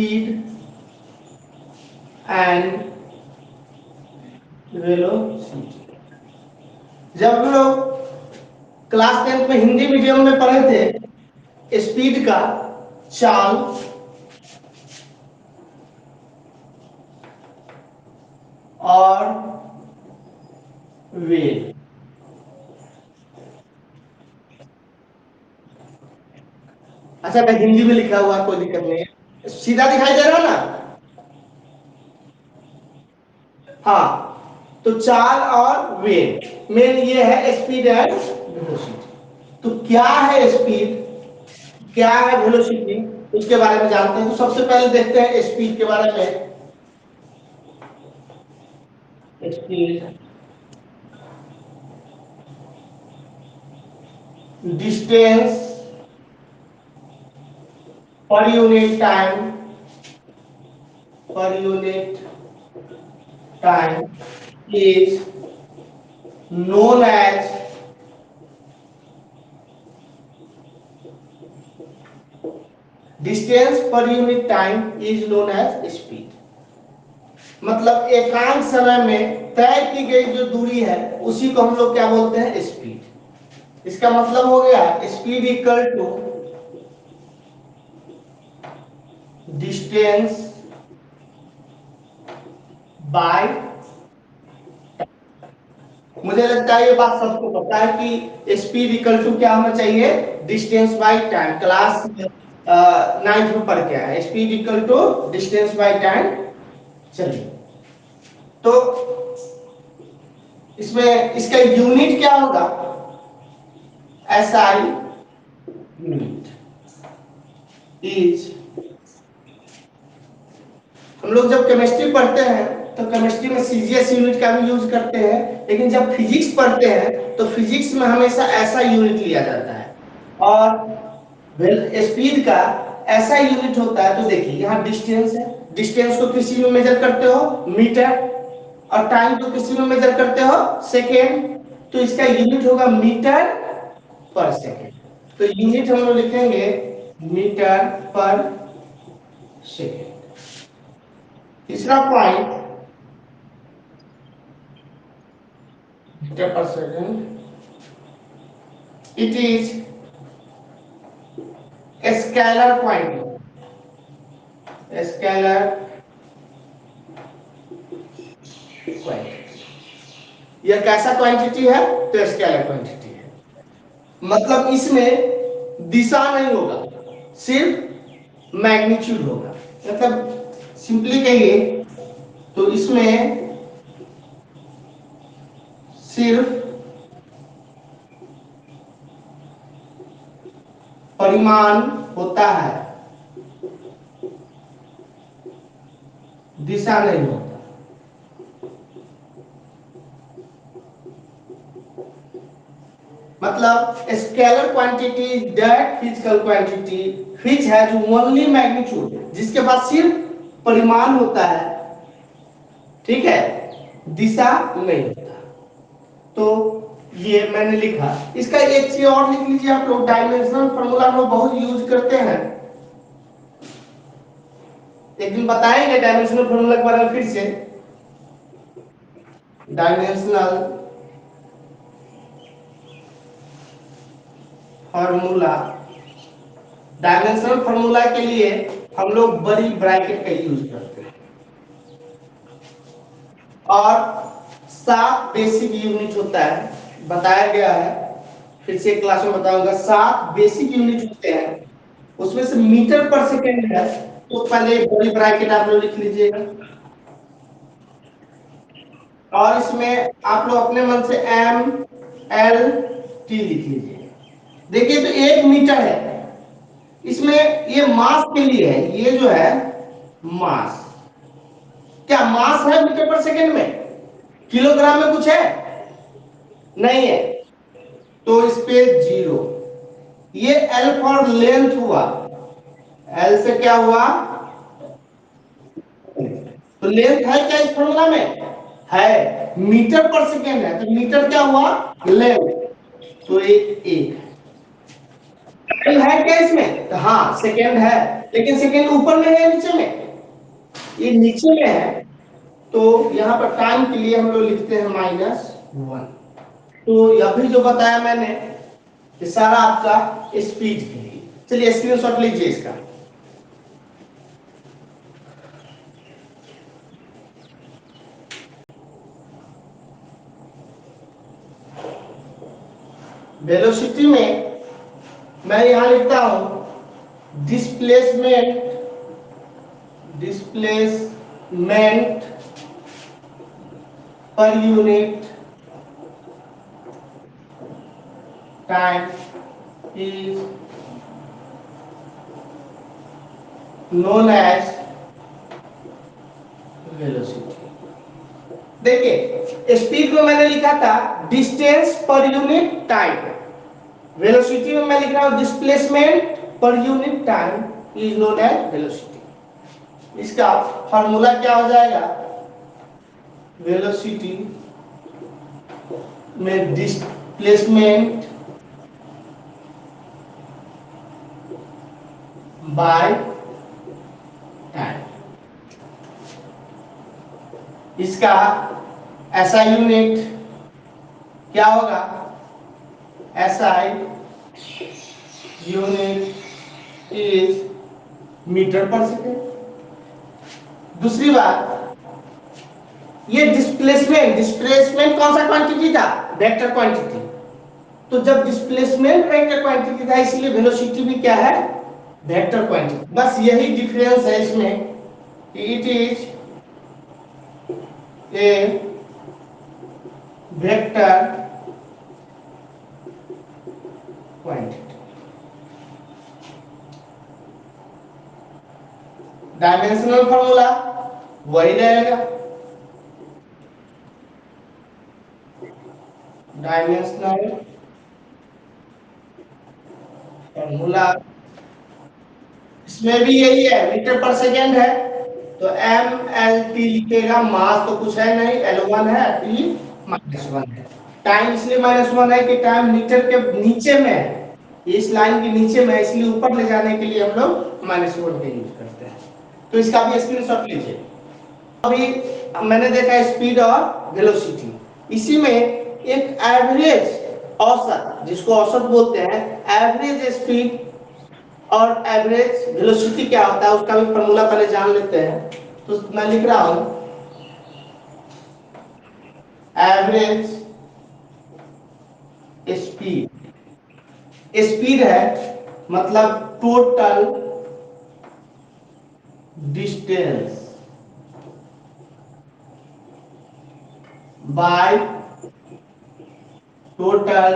speed and velocity। जब हम लोग क्लास 10 में हिंदी मीडियम में पढ़े थे स्पीड का चाल और वेग। अच्छा मैं हिंदी में लिखा हुआ कोई दिक्कत नहीं है, सीधा दिखाई दे रहा ना। हाँ तो चाल और वेग मेन ये है स्पीड एंड वेलोसिटी। तो क्या है स्पीड, क्या है वेलोसिटी, उसके बारे में जानते हैं। तो सबसे पहले देखते हैं स्पीड के बारे में। स्पीड डिस्टेंस पर यूनिट टाइम, पर unit time is known as distance per unit time is known as speed। मतलब एकांक समय में तय की गई जो दूरी है उसी को हम लोग क्या बोलते हैं, स्पीड। इसका मतलब हो गया speed equal to distance by. मुझे लगता है ये बात सबको पता है कि स्पीड इक्वल टू क्या होना चाहिए, distance by time. Class 9th में पढ़ के आया speed equal to distance by time. चलिए तो इसमें इसका यूनिट क्या होगा, SI यूनिट इज। हम लोग जब केमिस्ट्री पढ़ते हैं तो केमिस्ट्री में सीजीएस यूनिट का भी यूज करते हैं, लेकिन जब फिजिक्स पढ़ते हैं तो फिजिक्स में हमेशा ऐसा यूनिट लिया जाता है। और स्पीड का ऐसा यूनिट होता है। तो देखिए यहाँ डिस्टेंस है, डिस्टेंस को किसी में मेजर करते हो मीटर, और टाइम को किसी में मेजर करते हो सेकेंड। तो इसका यूनिट होगा मीटर पर सेकेंड। तो यूनिट हम लोग लिखेंगे मीटर पर सेकेंड। तीसरा पॉइंट मीटर पर second, it is scalar quantity. Scalar quantity यह कैसा क्वांटिटी है, तो स्केलर क्वांटिटी है। मतलब इसमें दिशा नहीं होगा, सिर्फ मैग्नीट्यूड होगा। मतलब सिंपली कहिए तो इसमें सिर्फ परिमाण होता है, दिशा नहीं होता। मतलब scalar quantity that physical quantity which has only magnitude, जिसके पास सिर्फ परिमाण होता है, ठीक है, दिशा नहीं होता। तो ये मैंने लिखा। इसका एक चीज और लिख लीजिए आप लोग, डायमेंशनल फार्मूला हम लोग बहुत यूज करते हैं। एक दिन बताएंगे डायमेंशनल फार्मूला के बारे में फिर से। डायमेंशनल फार्मूला, डायमेंशनल फार्मूला के लिए हम लोग बड़ी ब्रैकेट का यूज करते हैं। और 7 बेसिक यूनिट होता है, बताया गया है, फिर से क्लास में बताऊंगा। 7 बेसिक यूनिट होते हैं, उसमें से मीटर पर सेकेंड है। तो पहले बड़ी ब्रैकेट आप लोग लिख लीजिएगा, और इसमें आप लोग अपने मन से एम एल टी लिख लीजिए। देखिए तो 1 मीटर है, इसमें ये मास के लिए है, ये जो है मास। क्या मास है मीटर पर सेकेंड में? किलोग्राम में कुछ है? नहीं है, तो इस पे 0। ये एल फॉर लेंथ हुआ, एल से क्या हुआ, तो लेंथ है क्या इस फॉर्मूला में? है, मीटर पर सेकेंड है, तो मीटर क्या हुआ, लेंथ। तो ये 1। टाइम है क्या इसमें? तो हाँ सेकेंड है, लेकिन सेकेंड ऊपर में है नीचे में? ये नीचे में है, तो यहाँ पर टाइम के लिए हम लोग लिखते हैं -1। तो यह भी जो बताया मैंने ये सारा आपका स्पीड के लिए। चलिए स्क्रीनशॉट लीजिए इसका। वेलोसिटी में मैं यहां लिखता हूं displacement per unit time is known as velocity. देखिए स्पीड में मैंने लिखा था डिस्टेंस पर यूनिट टाइम, वेलोसिटी में मैं लिख रहा हूं displacement per unit time is known as velocity. इसका फॉर्मूला क्या हो जाएगा? वेलोसिटी में डिस्प्लेसमेंट बाय टाइम, इसका ऐसा यूनिट क्या होगा? SI यूनिट इज मीटर पर सेकेंड। दूसरी बात, ये डिस्प्लेसमेंट कौन सा क्वांटिटी था? Vector quantity. तो जब डिस्प्लेसमेंट वेक्टर क्वांटिटी था, इसलिए वेलोसिटी भी क्या है? Vector quantity. बस यही डिफरेंस है इसमें, it is a vector quantity. Dimensional formula वही रहेगा, डायमेंशनल फॉर्मूला इसमें भी यही है, मीटर पर सेकेंड है तो MLT लिखेगा, मास तो कुछ है नहीं, L1 है, T -1 है। टाइम इसलिए -1 है कि टाइम मीटर के नीचे में है, इस लाइन के नीचे में, इसलिए ऊपर ले जाने के लिए हम लोग -1 का यूज करते हैं। तो इसका भी स्क्रीनशॉट लीजिए। अभी मैंने देखा स्पीड और वेलोसिटी, इसी में एक एवरेज औसत, जिसको औसत बोलते हैं, एवरेज स्पीड और एवरेज वेलोसिटी क्या होता है उसका भी फॉर्मूला पहले जान लेते हैं। तो मैं लिख रहा हूं एवरेज स्पीड, स्पीड है मतलब total distance by total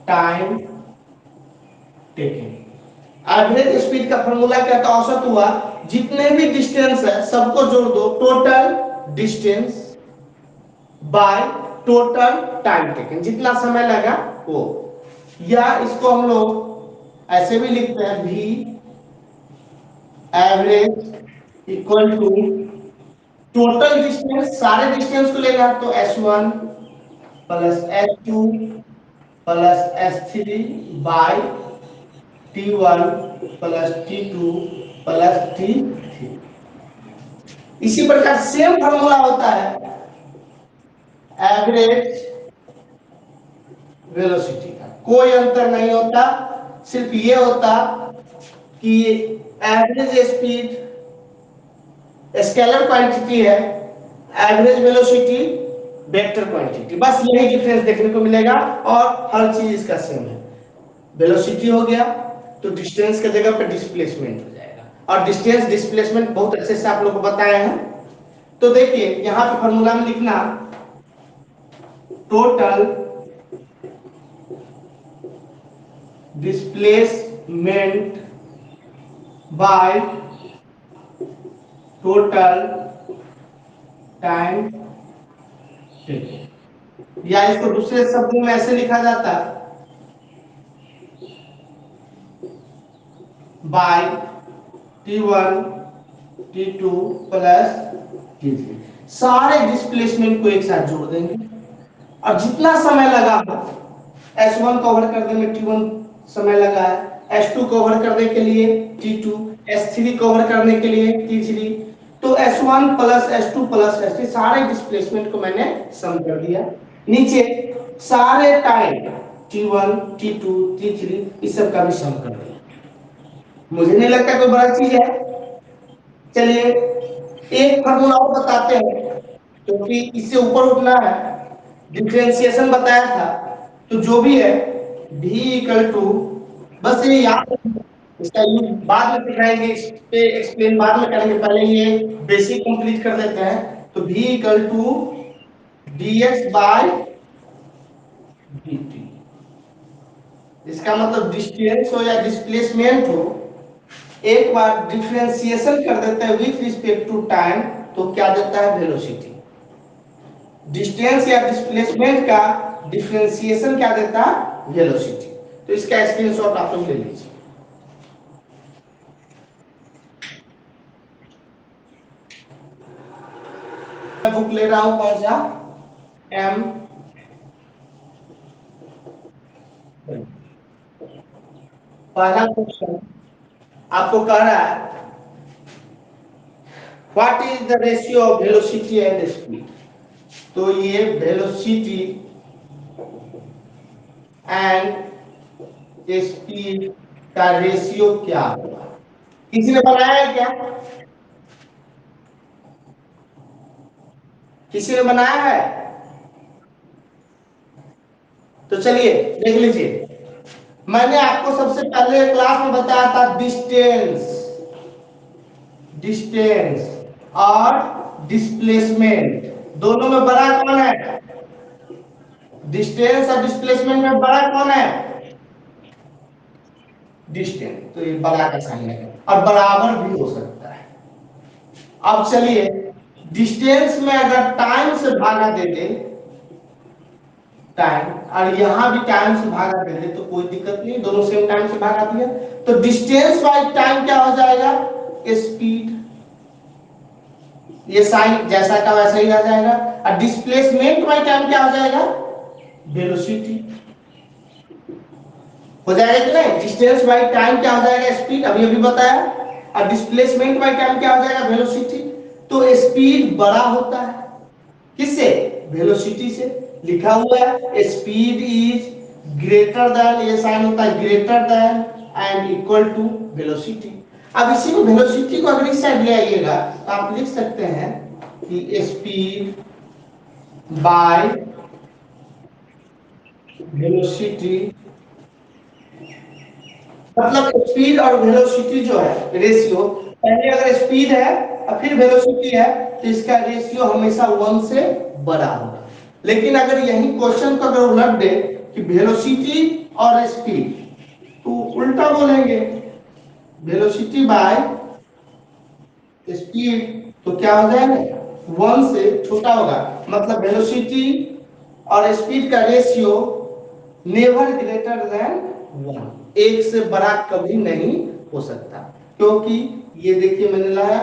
time taken. Average speed का फॉर्मूला क्या था? औसत हुआ, जितने भी डिस्टेंस है सबको जोड़ दो, total distance by total time taken, जितना समय लगा वो। या इसको हम लोग ऐसे भी लिखते हैं, V average equal to total distance, सारे डिस्टेंस को लेगा तो S1 plus S2 plus S3 by T1 plus T2 plus T3। इसी प्रकार सेम फॉर्मूला होता है एवरेज वेलोसिटी का, कोई अंतर नहीं होता, सिर्फ ये होता कि एवरेज स्पीड स्केलर क्वांटिटी है, एवरेज वेलोसिटी वेक्टर क्वांटिटी, बस यही डिफरेंस देखने को मिलेगा और हर चीज इसका सेम है। वेलोसिटी हो गया तो डिस्टेंस की जगह पे डिस्प्लेसमेंट हो जाएगा, और डिस्टेंस डिस्प्लेसमेंट बहुत अच्छे से आप लोग को बताए हैं। तो देखिए यहां पे फॉर्मूला में लिखना total displacement by total time taken, या इसको दूसरे शब्दों में ऐसे लिखा जाता bye T1 T2 plus T3। सारे डिस्प्लेसमेंट को एक साथ जोड़ देंगे और जितना समय लगा S1 कवर करने में T1 समय लगा है, S2 कवर करने के लिए T2, S3 कवर करने के लिए T3, तो S1 plus S2 plus S3 सारे डिस्प्लेसमेंट को मैंने सम कर दिया। नीचे सारे टाइम T1, T2, T3 इस सब का भी सम कर दिया। मुझे नहीं लगता कोई बड़ा चीज है। चलिए एक फार्मूला और बताते हैं, क्योंकि इससे ऊपर उठना है। डिफरेंशिएशन बताया था, तो जो भी है v इक्वल टू, बस ये याद रखिए, इसका यूज बाद में सिखाएंगे, इस पे एक्सप्लेन बाद में करेंगे, पहले ये बेसिक कंप्लीट कर लेते हैं। तो v equal to dx by dt, इसका मतलब डिस्टेंस हो या डिस्प्लेसमेंट हो, एक बार डिफरेंशिएशन कर देते हैं विथ रिस्पेक्ट टू टाइम, तो क्या देता है? वेलोसिटी। डिस्टेंस या डिस्प्लेसमेंट का डिफरेंशिएशन क्या देता है? वेलोसिटी। तो इसका स्क्रीनशॉट आप लोग ले लीजिए। मैं बुक ले रहा हूं, कौन सा? एम। पहला क्वेश्चन आपको कह रहा है what is the ratio of velocity and speed. तो ये वेलोसिटी एंड स्पीड का रेशियो क्या होगा? किसी ने बनाया है क्या? किसी ने बनाया है? तो चलिए देख लीजिए। मैंने आपको सबसे पहले क्लास में बताया था डिस्टेंस, डिस्टेंस और डिस्प्लेसमेंट, दोनों में बड़ा कौन है? डिस्टेंस और डिस्प्लेसमेंट में बड़ा कौन है? डिस्टेंस। तो ये बड़ा का साइन है और बराबर भी हो सकता है। अब चलिए डिस्टेंस में अगर टाइम से भागा दे दे, टाइम, और यहां भी टाइम से भागा दे दे तो कोई दिक्कत नहीं, दोनों सेम टाइम से भागा दिया, तो डिस्टेंस बाय टाइम क्या हो जाएगा? स्पीड। ये साइन जैसा का वैसा ही रह जाएगा। और डिस्प्लेसमेंट बाय टाइम क्या हो जाएगा? वेलोसिटी। हो जाएगा कि नहीं? डिस्टेंस बाय टाइम क्या हो जाएगा? स्पीड, अभी अभी बताया। और डिस्प्लेसमेंट बाय टाइम क्या हो जाएगा? वेलोसिटी। तो स्पीड बड़ा होता है किससे? वेलोसिटी से। लिखा हुआ है स्पीड इज ग्रेटर देन, ये साइन होता है greater than and equal to velocity. अब इसी में वेलोसिटी को अगर इस साइड ले आइएगा तो आप लिख सकते हैं कि स्पीड बाय वेलोसिटी, मतलब स्पीड और वेलोसिटी जो है रेशियो, पहले अगर स्पीड है और फिर वेलोसिटी है तो इसका रेशियो हमेशा 1 से बड़ा होगा। लेकिन अगर यही क्वेश्चन को अगर उलट दे कि वेलोसिटी और स्पीड, तो उल्टा बोलेंगे वेलोसिटी बाय स्पीड, तो क्या हो जाएगा? 1 से छोटा होगा, मतलब वेलोसिटी और स्पीड का रेशियो नेवर ग्रेटर देन 1, एक से बड़ा कभी नहीं हो सकता। क्योंकि ये देखिए मैंने लाया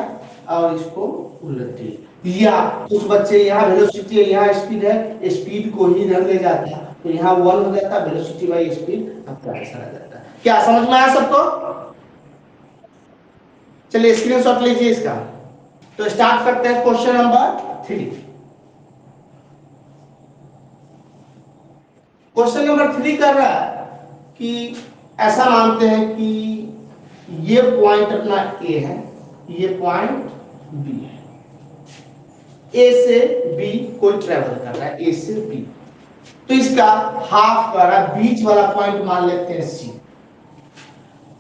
और इसको उलट दिया, या कुछ बच्चे यहाँ वेलोसिटी है यहाँ स्पीड है, स्पीड को ही इधर ले जाता है तो यहाँ 1 हो जाता है, वेलोसिटी बाई स्पीड आपका आंसर आ जाता है। क्या समझ में आया सबको? चलिए स्क्रीनशॉट लीजिए इसका। तो स्टार्ट करते हैं क्वेश्चन नंबर 3। क्वेश्चन नंबर 3 कर रहा है कि ऐसा मानते हैं कि ये पॉइंट अपना ए है, ये पॉइंट बी है, ए से बी कोई ट्रेवल कर रहा है, ए से बी, तो इसका हाफ कर रहा है, बीच वाला पॉइंट मान लेते हैं सी।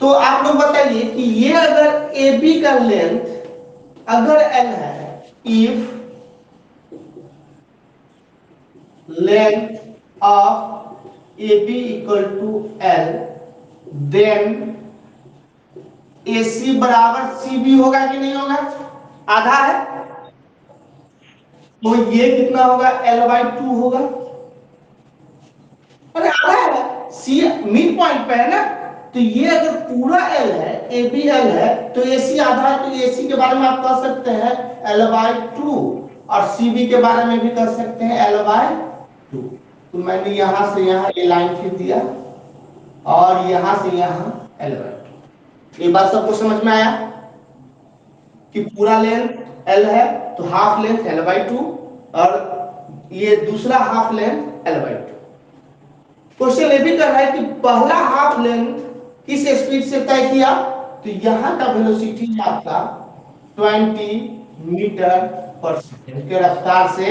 तो आप लोग बताइए कि ये अगर ए बी का लेंथ अगर एल है, if length of A B equal to L, then AC बराबर CB होगा कि नहीं होगा? आधा है तो ये कितना होगा? L/2 होगा। अरे आधा है, C मिड पॉइंट पे है ना, तो ये अगर पूरा L है, AB L है, तो AC आधा है, तो AC के बारे में आप कह सकते हैं L/2 और CB के बारे में भी कह सकते हैं L/2। तो मैंने यहां से यहां ये लाइन खींच दिया और यहां से यहां L/2। ये बात सबको समझ में आया कि पूरा लेंथ L है तो हाफ लेंथ L/2 और ये दूसरा हाफ लेंथ L/2। क्वेश्चन ये भी कर रहा है कि पहला हाफ लेंथ किस स्पीड से तय किया, तो यहां का वेलोसिटी आपका 20 मीटर पर सेकेंड के रफ्तार से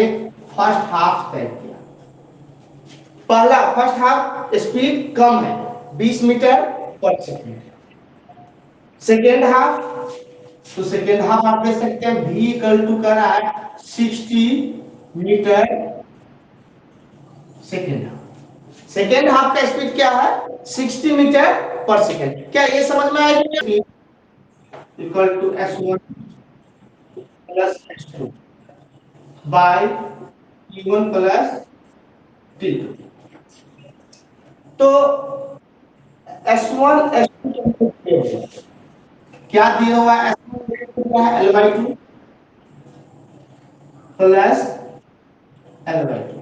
फर्स्ट हाफ तय किया। पहला फर्स्ट हाफ स्पीड कम है 20 मीटर पर सेकेंड। सेकेंड हाफ, तो सेकेंड हाफ आप देख सकते हैं v इक्वल टू कर रहा है 60 metre second half. Second half का स्पीड क्या है 60 मीटर पर सेकेंड। क्या ये समझ में आएगा? Equal to s1 plus s2 by t1 plus t2। तो s1 s2 क्या दिया हुआ है? s1 है L/2 प्लस L/2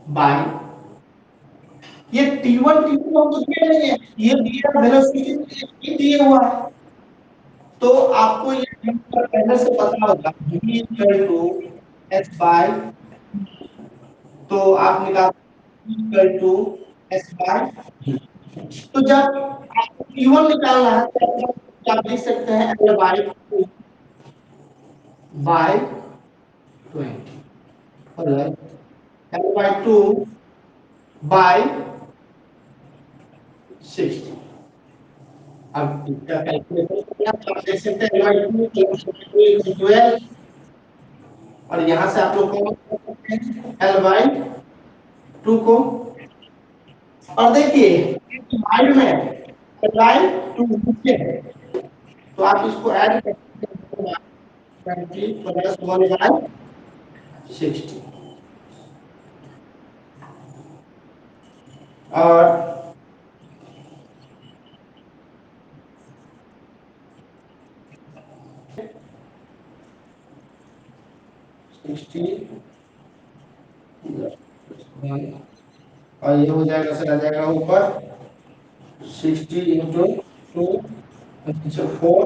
बाय ये T1 T2 हम तो दिए नहीं है, ये दिया वेलोसिटी दिए हुआ है। तो आपको ये पहले से पता होगा v equal to s by, तो आप निकाल इक्वल टू s बाय। तो जब आपको T1 निकालना है तो आप लिख सकते हैं L bye 20 plus L/2 bye 60। अब इसका कैलकुलेशन किया तो आप देख सकते हैं L/2 12 और यहां से आप लोग कॉमन कर सकते हैं L/2 को। और देखिए डिवाइड में L/2 नीचे है तो आप इसको ऐड कर सकते हैं 20 प्लस 1/60 और 60 और ये हो जाएगा सर, आ जाएगा ऊपर 60 इंटू 2 4।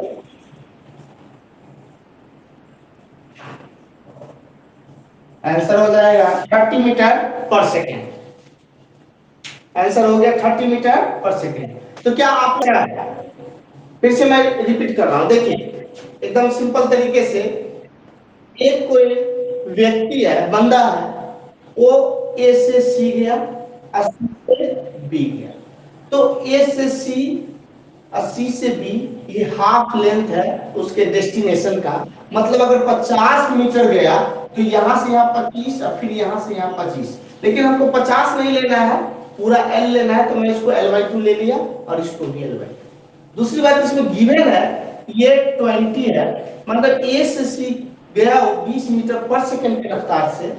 आंसर हो जाएगा 30 मीटर पर सेकेंड। आंसर हो गया 30 मीटर पर सेकेंड। तो क्या आप क्या है, फिर से मैं रिपीट कर रहा हूं, देखिए एकदम सिंपल तरीके से। एक कोई व्यक्ति है, बंदा है, वो ए से सी गया, सी से बी गया। तो ए से सी और सी से बी ये हाफ लेंथ है उसके डेस्टिनेशन का। मतलब अगर 50 मीटर गया तो यहां से यहां 25 और फिर यहां से यहां 25, लेकिन हमको 50 नहीं लेना है, पूरा L लेना है, तो मैं इसको L/2 ले लिया और इसको भी L/2। दूसरी बात इसमें गिवन है ये 20 है, मतलब ए से सी गया 20 मीटर पर सेकंड की रफ्तार से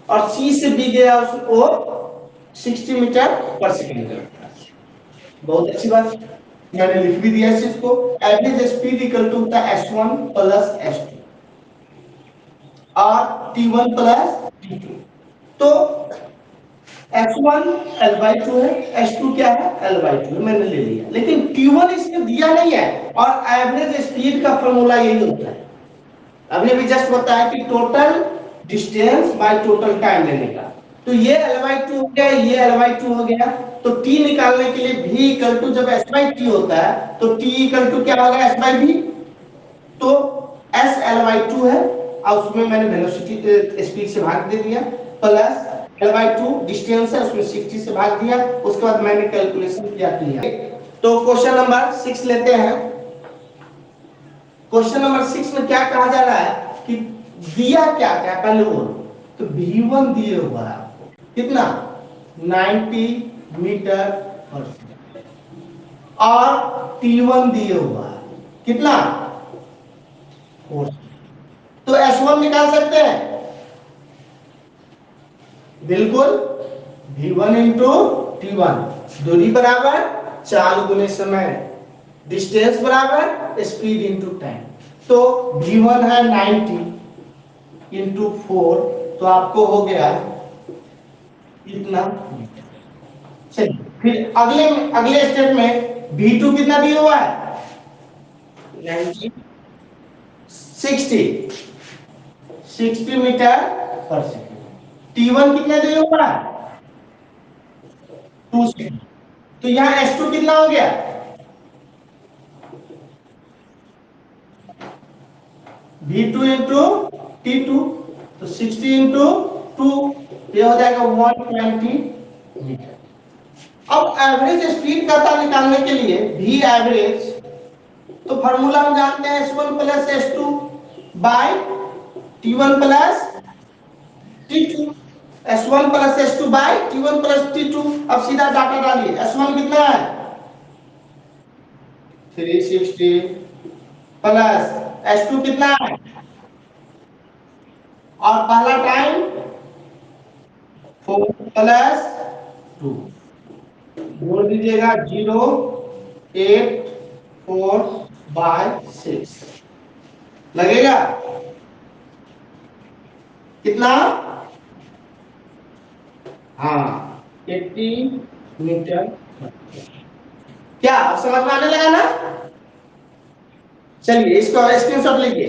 और सी से बी गया उसको 60 मीटर पर सेकंड की रफ्तार से। बहुत अच्छी बात, मैंने लिख भी दिया इस चीज को। एवरेज स्पीड इक्वल टू होता है s1 प्लस s2 और t1 प्लस t2। तो s1 L/2 है, s2 क्या है L/2 है, मैंने ले लिया। लेकिन t1 इसमें दिया नहीं है और एवरेज स्पीड का फॉर्मूला यही होता है। अभी भी जस्ट बताया कि total distance by total time लेने का। तो ये L/2 हो गया, ये L/2 हो गया। तो t निकालने के लिए v इक्वल टू जब s/t होता है तो t इक्वल टू क्या होगा s/v। तो s L/2 है और उसमें मैंने वेलोसिटी स्पीड से भाग दे दिया, प्लस L/2 डिस्टेंस है उसमें 60 से भाग दिया। उसके बाद मैंने कैलकुलेशन किया क्लियर। तो क्वेश्चन नंबर 6 लेते हैं। क्वेश्चन नंबर 6 में क्या कहा जा रहा है कि दिया क्या क्या पहले बोलो। तो v1 दिए हुआ है आपको कितना 90 मीटर पर सेकंड और t1 दिए हुआ है कितना 4। तो s1 निकाल सकते हैं बिल्कुल। v1 इंटू t1, दूरी बराबर चाल गुने समय, डिस्टेंस बराबर स्पीड इंटू टाइम। तो v1 है 90 इंटू 4, तो आपको हो गया इतना मीटर। चलिए फिर अगले अगले स्टेप में V2 कितना दिया हुआ है 60 मीटर पर सेकेंड। T1 कितना दिया हुआ है 260। तो यहाँ S2 कितना हो गया V2 इंटू T2, तो 60 इंटू 2, ये हो जाएगा 120 मीटर। अब एवरेज स्पीड का पता निकालने के लिए V एवरेज, तो फार्मूला हम जानते हैं S1 plus S2 by T1 plus T2, S1 plus S2 by T1 plus T2। अब सीधा डाटा डालिए, S1 कितना है 360 प्लस S2 कितना है, और पहला टाइम 4 प्लस 2, जोड़ दीजिएगा 0 8 4 बाय 6 लगेगा कितना, हाँ 80 मीटर। क्या समझ में आने लगा ना? चलिए इसको स्क्रीनशॉट लीजिए।